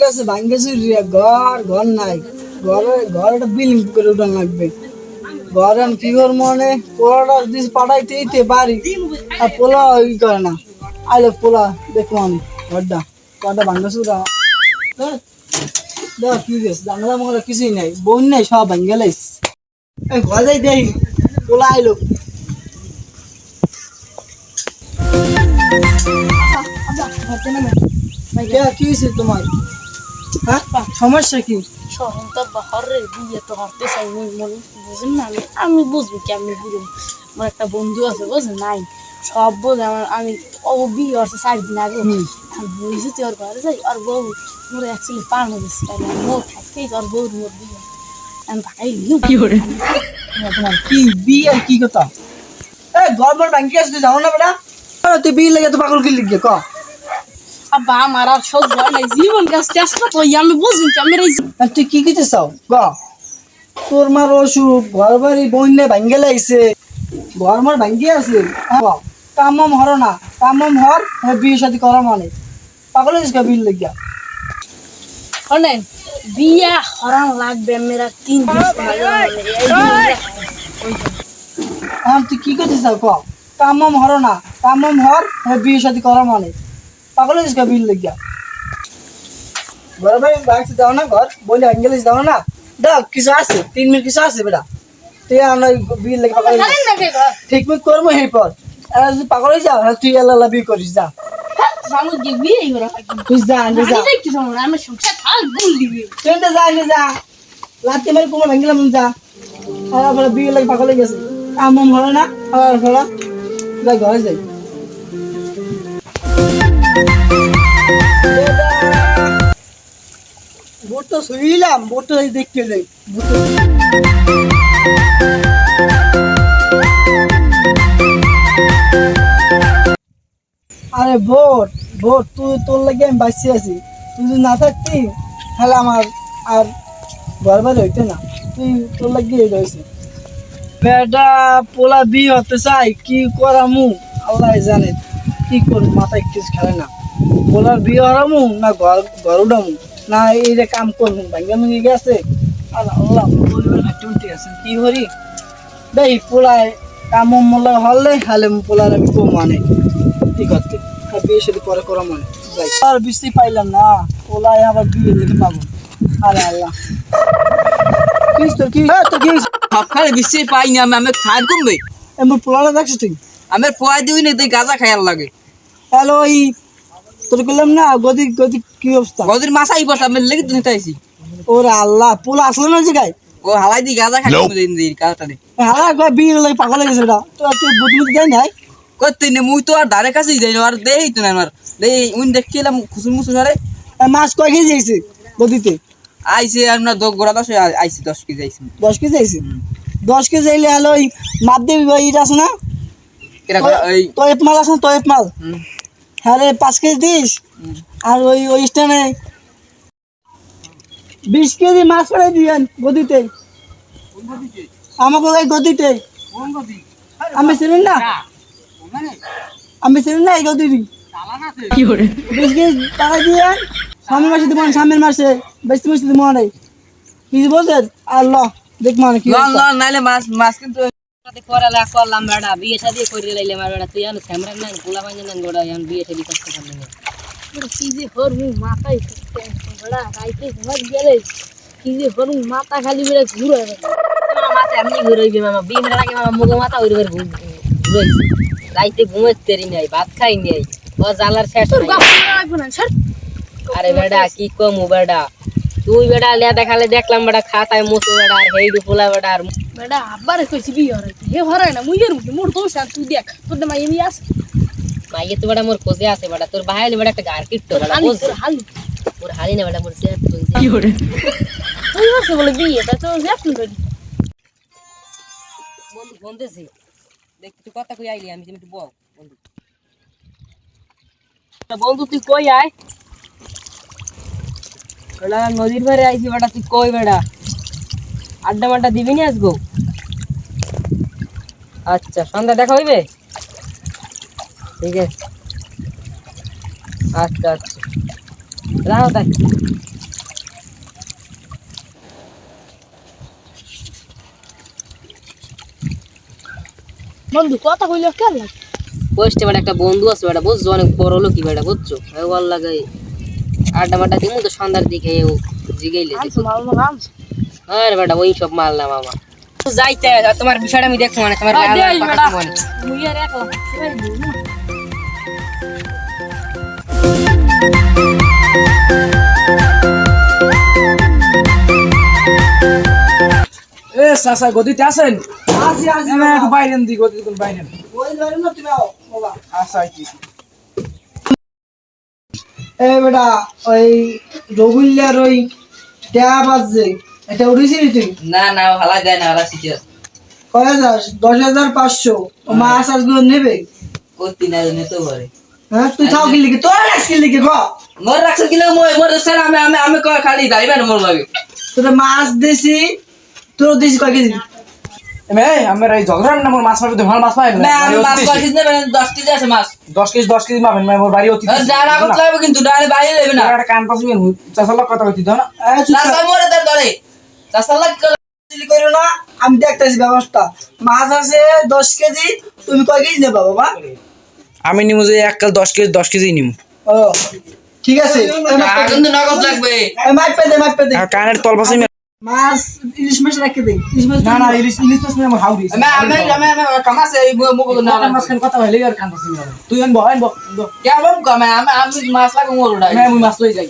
কাছে ভাঙ্গে চুরি ঘর ঘর নাই ঘর একটা বিল্ডিং করে উঠান লাগবে ঘর আমি কি করবো মনে পোলাটা পাঠাইতে বাড়ি আর পোলা ই করে না আইলে পোলা দেখবো আমি ঘরটা ভাঙ্গে চুরা দেখ কি গেছে জানলা মনে কিছুই নাই বোন নাই সব ভাঙ্গে লাইস ঘর যাই দেই পোলা আইলো কি হয়েছে তোমার হ্যাঁ সমস্যা কি আমি বুঝবো কি আমি বুঝবো আমার একটা বন্ধু আছে বুঝলেন নাই সব বোঝে আমার আমি ও বিয়ে করছে 4 দিন আগে আমি বুঝি তুই ওর ঘরে যাই আর বউ মোর অ্যাকচুয়ালি পানো দিচ্ছে তাই মোর থাকতেই ওর বউর মোর বিয়ে আমি ভাই কি করে তোমার কি বিয়ে কি কথা গভর্নমেন্ট ব্যাংকে আসতে যাও না বেটা তুই বিয়ে লেগে তো পাগল কি লিখবে ক আব্বা আমার আর সহ্য হয় না জীবন গাছ চেষ্টা তো আমি বুঝবো কি আমি তুই কি কিতে চাও ক তোর মার অসুখ ঘর বাড়ি বন্যে ভাঙ্গে লাইছে ঘর মার ভাঙ্গে আছে কামম হর না কামম হর বিয়ে শাদী করা মানে পাগল হয়েছিস বিয়ে লেগে শোনেন বিয়া হরান লাগবে মেরা 3 দিন তুই কি করতে চাও ক কামম হর না কামম হর বিয়ে শাদী করা মানে পাগল হয়েছিস বিয়ে লেগে ঘর বাড়ি বাড়িতে যাও না ঘর বলে ভাঙ্গে যাও না দেখ কিছু আছে 3 মিনিট কিছু আছে বেটা তুই আমরা বিয়ে লেগে পাগল ঠিক মত করবো এই পর যদি পাগল হয়ে যাও তুই আল্লাহ বিয়ে করিস যা তুই যা আমি সংসার থাক বলবি তুই তো যা লাতি মারি কোমর ভাঙ্গিলাম যা আর বিয়ে লেগে পাগল হয়ে গেছে কাম ভালো না আর ভালো যাই ঘরে যাই বোট তো শুইলাম বোট তো দেখতে যাই আরে ভোট ভোট তুই তোর লাগে আমি বাঁচতে আছি তুই যদি না থাকতি তাহলে আমার আর ঘর বাড়ি হইতে না তুই তোর লাগিয়ে রয়েছে বেটা পোলা বিয়ে হতে চাই কি করামু আল্লাহ জানে কি করবো মাথায় কিছু খেলে না পোলার বিয়ে হরামু না ঘর উঠামু না এই যে কাম করবো ভাঙ্গা ভেঙে গেছে আর আল্লাহ পরিবার হাঁটি উঠে গেছে কি করি দেই পোলায় কাম মল্লা হলে হালে পোলার আমি কম মানে কি করতে বিয়ে সাথে পরে করা মানে যাই আর বৃষ্টি পাইলাম না পোলায় আবার বিয়ে লেগে পাবো আরে আল্লাহ কি তোর কি সবখানে বৃষ্টি পাই না আমি খাই কমবে এমন পোলাটা দেখছিস তুই আমার পোয়া দিই না তুই গাঁজা খাইয়ার লাগে হ্যালো এই তোর বললাম না গদি কি অবস্থা গদির মাসাই বসে আমি লেগে তুই চাইছি ওরে আল্লাহ পোলা আসলো না জায়গায় ও হালাই দি গাঁজা খাই দিন গাঁজাটা দে হালা একবার বিয়ে লাগে পাগল হয়ে গেছে এটা তো তুই বুদ্ধি দেয় নাই করতে নে মুই তো আর ধারে কাছেই যাই না আর দেই তো না আমার দেই উন দেখিলাম খুসুন মুসুন আরে মাছ কয় কেজি আইছে গদিতে আইছে আমরা গোড়া 10 আইছে 10 কেজি আইছে 10 কেজি আইছে 10 কেজি আইলে হলো ওই মাপ দেবি ভাই এটা আছে না কেরা ওই তো এক মাল আছে তো এক মাল হ্যাঁ রে 5 কেজি দিস আর ওই স্টানে 20 কেজি মাছ পড়ে দিয়েন গদিতে আমাকে ওই গদিতে আমি ছিলেন না এই গদিতে কি করে 20 কেজি টাকা দিয়ে সামনের মাসে দিব সামনের মাসে বেশি মাসে দিব না কি বলছেন আল্লাহ দেখ মানে কি না নাইলে মাছ কিন্তু করালা করলাম বেড়া বিয়ে শাদি করে লাইলে আমার বেড়া তুই জানো ক্যামেরা না গোলা বাঁধে না গোড়া এখন বিয়ে শাদি করতে পারলি না কি যে হরমু মাথায় বড়া রাইতে ঘর গেলে কি যে হরমু মাথা খালি বেড়ে ঘুরে মাথা এমনি ঘুরাইবে মামা বিয়ে মেলার আগে মামা মুগো মাথা ওই ঘুরাইছে রাইতে ঘুমাইতেরি নাই ভাত খাই নাই ও জালার শেষ নাই আরে বেড়া কি কমু বেড়া তুই বেড়া লিয়া দেখালে দেখলাম বেড়া খাতায় মুছো বেড়া আর হেইডু পোলা বেড়া আর বেটা আব্বারে কইছি বিয়ে হরাইতে হে হরাই না মুইয়ের মুখে মোর দোষ আর তুই দেখ তোর মাই এমনি আছে মাইয়ে তো বেড়া মোর খোঁজে আছে বেড়া তোর ভাইলে বেড়া একটা গার কিট্টো বেড়া হালি মোর হালি না বেড়া মোর জেট কি করে তুই হচ্ছে বলে বিয়ে তা তো জেট করি বন্ধু ফোন দিছি দেখ তুই কথা কই আইলি আমি তুমি একটু বল বন্ধু বন্ধু তুই কই আয় বেড়া নদীর ধারে আইছি বেড়া তুই কই বেড়া আড্ডা মাড্ডা দিবি নি আসবো আচ্ছা সন্ধ্যা দেখা হইবে ঠিক আছে আচ্ছা রাখো তাই বন্ধু কথা কইলে কেন লাগে পোস্টে বেটা একটা বন্ধু আছে বেটা বুঝছো অনেক বড় লোকই বেটা বুঝছো ওর লাগে আড্ডা মাড্ডা দিমু তো সন্ধ্যার দিকে ও জিগাইলে আনছো মাল মাল আনছো আরে বেটা ওই সব মাল না মামা তো যাইতে তোমার বিষয়টা আমি দেখবো মানে তোমার আর দেই বেটা মানে মুই আর একলা সেটাই বলবো না এ চাচা গদিতে আছেন আসি আসি না একটু বাইরেন দি গদি কোন বাইরেন ওই ধরে না তুমি আও বাবা আচ্ছা আইতেছি এ বেটা ওই রবিল্লার ওই ট্যাব আছে এটা উঠেছিলি তুই না না ভালো দেয় না ভালো শিখে কয় যাস 10,500 ও মাছ আজগুলো নেবে করতি না নিতে পারে হ্যাঁ তুই থাও কি লিখে তোর রাখ কি লিখে ক মোর রাখছ কিলো মোর স্যার আমি আমি আমি কয় খালি দাইবে না মোর লাগে তোর মাছ দিছি তোর দিছি কয় কেজি এমে আমার এই ঝগড়ার নাম মাছ মারতে ভালো মাছ পাই না আমি মাছ কইছিস না 10 কেজি আছে মাছ 10 কেজি মাবেন মোর বাড়ি অতি যারা আগত লাগবে কিন্তু ডালে বাইরে যাবে না একটা কান পাশে চাচা লোক কথা কইতি দাও না চাচা মোরে তার ধরে চাচা লাগ চিলি করো না আমি দেখতেছি ব্যবস্থা মাছ আছে 10 কেজি তুমি কয় কেজি নেবা বাবা আমি নিমু যে এক কাল 10 কেজি নিমু ও ঠিক আছে কিন্তু নগদ লাগবে মাছ পে দে আর কানের তল পাশে মাছ ইলিশ মাছ রাখে দে ইলিশ মাছ না না ইলিশ মাছ না আমার হাউরি আমি কামাছে এই মুগো না মাছ খান কথা হইলে আর কান পাশে তুই আনবো কে বাবু কামে আমি মাছ লাগে মোর উড়াই আমি মাছ লই যাই